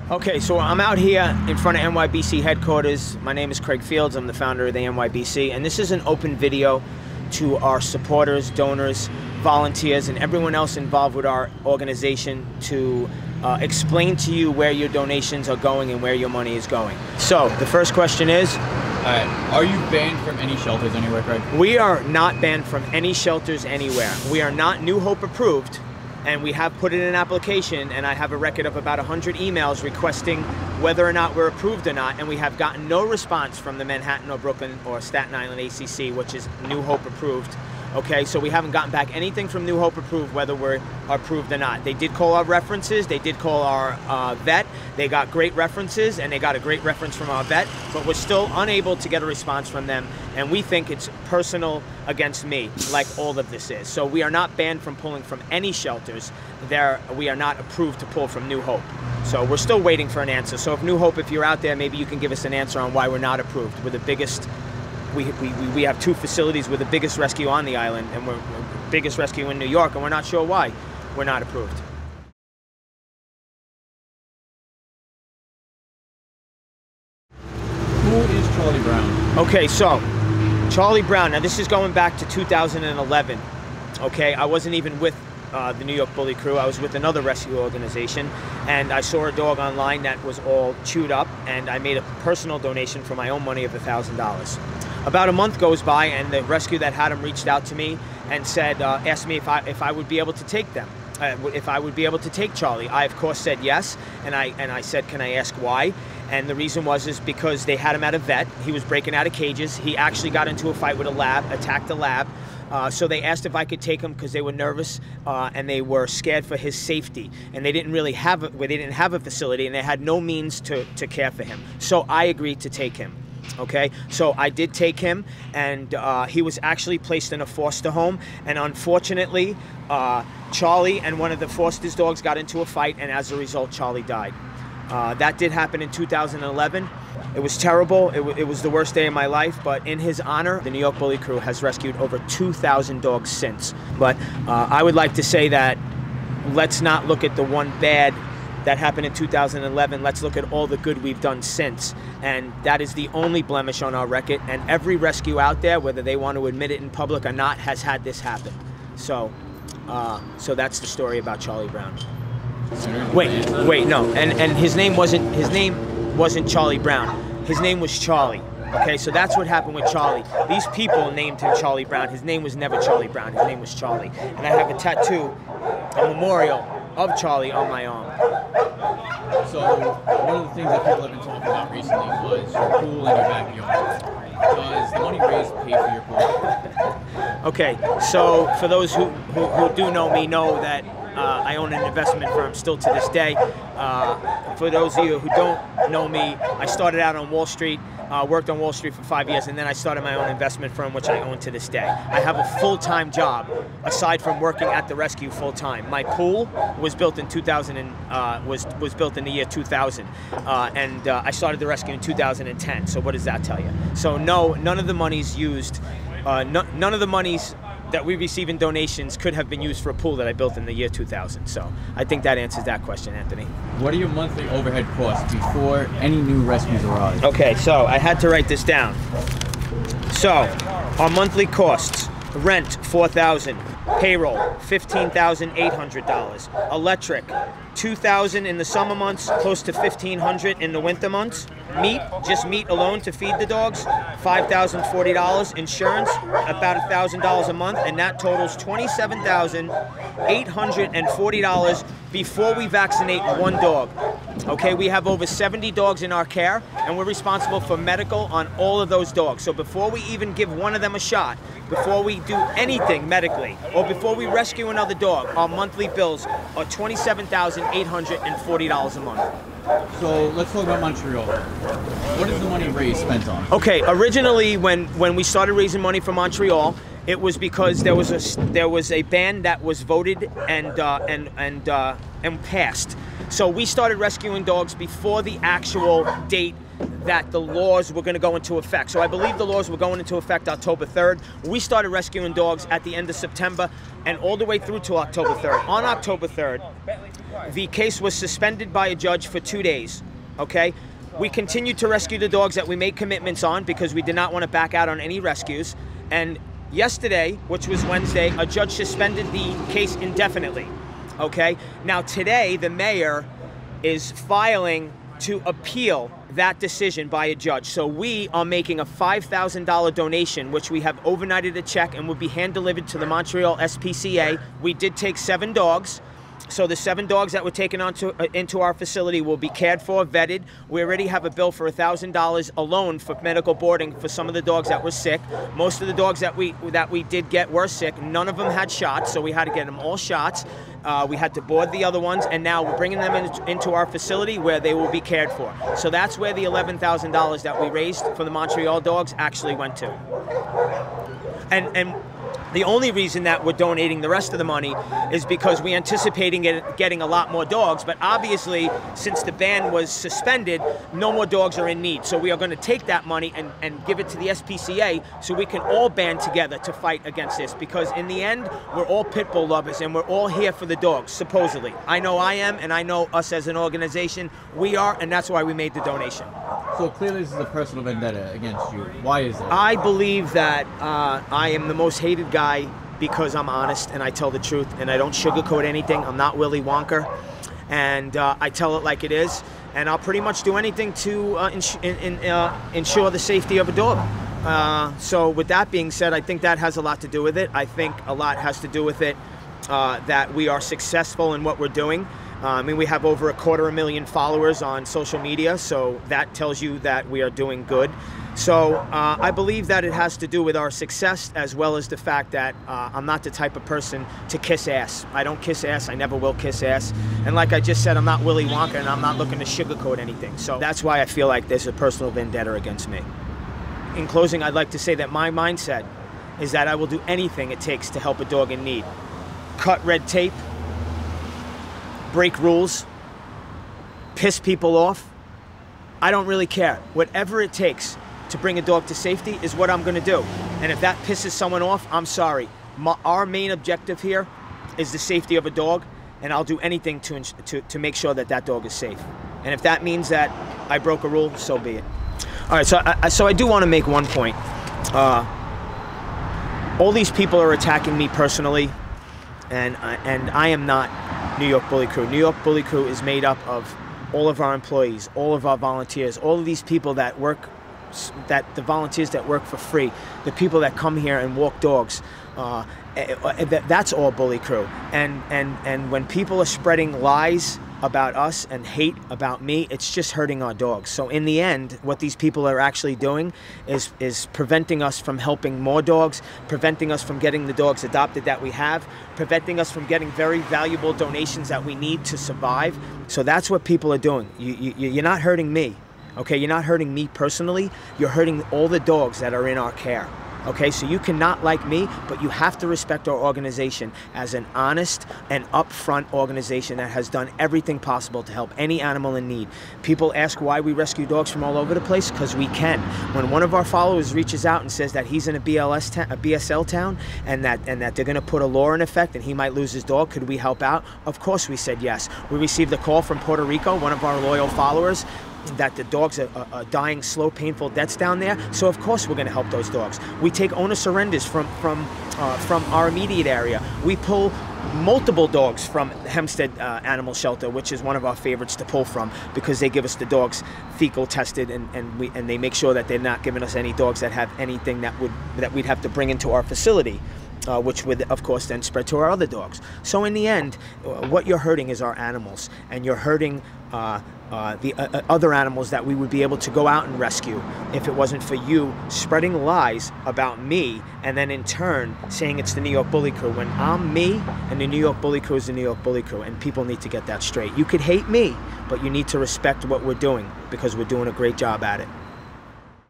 Okay, so I'm out here in front of Nybc headquarters. My name is Craig Fields. I'm the founder of the Nybc, and this is an open video to our supporters, donors, volunteers, and everyone else involved with our organization to explain to you where your donations are going and where your money is going. So, the first question is... Alright, are you banned from any shelters anywhere, Craig? We are not banned from any shelters anywhere. We are not New Hope approved. And we have put in an application, and I have a record of about 100 emails requesting whether or not we're approved or not, and we have gotten no response from the Manhattan or Brooklyn or Staten Island ACC, which is New Hope approved. Okay, so we haven't gotten back anything from New Hope approved whether we're approved or not. They did call our references, they did call our vet, they got great references, and they got a great reference from our vet, but we're still unable to get a response from them, and we think it's personal against me, like all of this is. So we are not banned from pulling from any shelters. We are not approved to pull from New Hope. So we're still waiting for an answer. So if New Hope, if you're out there, maybe you can give us an answer on why we're not approved. We're the biggest. We have two facilities. We're the biggest rescue on the island, and we're the biggest rescue in New York, and we're not sure why we're not approved. Who is Charlie Brown? Okay, so Charlie Brown. Now this is going back to 2011. Okay, I wasn't even with the New York Bully Crew. I was with another rescue organization, and I saw a dog online that was all chewed up, and I made a personal donation for my own money of $1,000. About a month goes by, and the rescue that had him reached out to me and said, asked me if I would be able to take them, if I would be able to take Charlie. I of course said yes, and I said, can I ask why? And the reason is because they had him at a vet. He was breaking out of cages. He actually got into a fight with a lab, attacked a lab. So they asked if I could take him because they were nervous and they were scared for his safety. And they didn't really have a facility, and they had no means to care for him. So I agreed to take him. Okay, so I did take him, and he was actually placed in a foster home, and unfortunately Charlie and one of the foster's dogs got into a fight, and as a result Charlie died. That did happen in 2011. It was terrible. It was the worst day of my life, but in his honor, the New York Bully Crew has rescued over 2,000 dogs since. But I would like to say that let's not look at the one bad that happened in 2011. Let's look at all the good we've done since. And that is the only blemish on our record. And every rescue out there, whether they want to admit it in public or not, has had this happen. So that's the story about Charlie Brown. Wait, no. And his name wasn't Charlie Brown. His name was Charlie. Okay, so that's what happened with Charlie. These people named him Charlie Brown. His name was never Charlie Brown. His name was Charlie. And I have a tattoo, a memorial of Charlie on my arm. So one of the things that people have been talking about recently was your pool and your backyard. Does the money raised pay for your pool? Okay, so for those who do know me know that I own an investment firm still to this day. For those of you who don't know me, I started out on Wall Street, worked on Wall Street for 5 years, and then I started my own investment firm, which I own to this day. I have a full-time job aside from working at the rescue full-time. My pool was built in 2000 and was built in the year 2000, and I started the rescue in 2010. So what does that tell you? So no, none of the money's used. None of the monies that we receive in donations could have been used for a pool that I built in the year 2000. So I think that answers that question, Anthony. What are your monthly overhead costs before any new rescues arrive? Okay, so I had to write this down. So our monthly costs: rent $4,000, payroll $15,800, electric $2,000 in the summer months, close to $1,500 in the winter months. Meat, just meat alone to feed the dogs, $5,040. Insurance, about $1,000 a month, and that totals $27,840 before we vaccinate one dog. Okay, we have over 70 dogs in our care, and we're responsible for medical on all of those dogs. So before we even give one of them a shot, before we do anything medically, or before we rescue another dog, our monthly bills are $27,840 a month. So let's talk about Montreal. What is the money raised spent on? Okay, originally when we started raising money for Montreal, it was because there was a ban that was voted and passed. So we started rescuing dogs before the actual date that the laws were going to go into effect. So I believe the laws were going into effect October 3rd. We started rescuing dogs at the end of September and all the way through to October 3rd. On October 3rd, The case was suspended by a judge for 2 days, okay? We continued to rescue the dogs that we made commitments on because we did not want to back out on any rescues. And yesterday, which was Wednesday, a judge suspended the case indefinitely, okay? Now today, the mayor is filing to appeal that decision by a judge. So we are making a $5,000 donation, which we have overnighted a check and will be hand-delivered to the Montreal SPCA. We did take 7 dogs. So the 7 dogs that were taken into our facility will be cared for, vetted. We already have a bill for $1,000 alone for medical boarding for some of the dogs that were sick. Most of the dogs that we did get were sick. None of them had shots, so we had to get them all shots. We had to board the other ones, and now we're bringing them into our facility where they will be cared for. So that's where the $11,000 that we raised for the Montreal dogs actually went to. And the only reason that we're donating the rest of the money is because we're anticipating getting a lot more dogs, but obviously, since the ban was suspended, no more dogs are in need. So we are going to take that money and give it to the SPCA so we can all band together to fight against this, because in the end, we're all pit bull lovers and we're all here for the dogs, supposedly. I know I am, and I know us as an organization, we are, and that's why we made the donation. So clearly this is a personal vendetta against you. Why is that? I believe that I am the most hated guy because I'm honest and I tell the truth and I don't sugarcoat anything. I'm not Willy Wonka, and I tell it like it is, and I'll pretty much do anything to ensure the safety of a dog. So with that being said, I think that has a lot to do with it. I think a lot has to do with it that we are successful in what we're doing. I mean, we have over 250,000 followers on social media, so that tells you that we are doing good. So I believe that it has to do with our success, as well as the fact that I'm not the type of person to kiss ass. I don't kiss ass. I never will kiss ass. And like I just said, I'm not Willy Wonka, and I'm not looking to sugarcoat anything. So that's why I feel like there's a personal vendetta against me. In closing, I'd like to say that my mindset is that I will do anything it takes to help a dog in need. Cut red tape, break rules, piss people off. I don't really care. Whatever it takes to bring a dog to safety is what I'm going to do. And if that pisses someone off, I'm sorry. Our main objective here is the safety of a dog, and I'll do anything to make sure that that dog is safe. And if that means that I broke a rule, so be it. All right, so I do want to make one point. All these people are attacking me personally, and I am not New York Bully Crew. New York Bully Crew is made up of all of our employees, all of our volunteers, all of these people that work, the volunteers that work for free, the people that come here and walk dogs. That's all Bully Crew. And when people are spreading lies about us and hate about me, it's just hurting our dogs. So in the end, what these people are actually doing is preventing us from helping more dogs, preventing us from getting the dogs adopted that we have, preventing us from getting very valuable donations that we need to survive. So that's what people are doing. You're not hurting me, okay? You're not hurting me personally. You're hurting all the dogs that are in our care. Okay, so you cannot like me, but you have to respect our organization as an honest and upfront organization that has done everything possible to help any animal in need. People ask why we rescue dogs from all over the place, because we can. When one of our followers reaches out and says that he's in a BSL town and that they're going to put a law in effect and he might lose his dog, could we help out? Of course we said yes. We received a call from Puerto Rico, one of our loyal followers, that the dogs are dying slow, painful deaths down there. So of course we're going to help those dogs. We take owner surrenders from our immediate area. We pull multiple dogs from Hempstead Animal Shelter, which is one of our favorites to pull from, because they give us the dogs fecal tested, and they make sure that they're not giving us any dogs that have anything that we'd have to bring into our facility. Which would, of course, then spread to our other dogs. So in the end, what you're hurting is our animals, and you're hurting the other animals that we would be able to go out and rescue if it wasn't for you spreading lies about me, and then in turn saying it's the New York Bully Crew, when I'm me and the New York Bully Crew is the New York Bully Crew, and people need to get that straight. You could hate me, but you need to respect what we're doing, because we're doing a great job at it.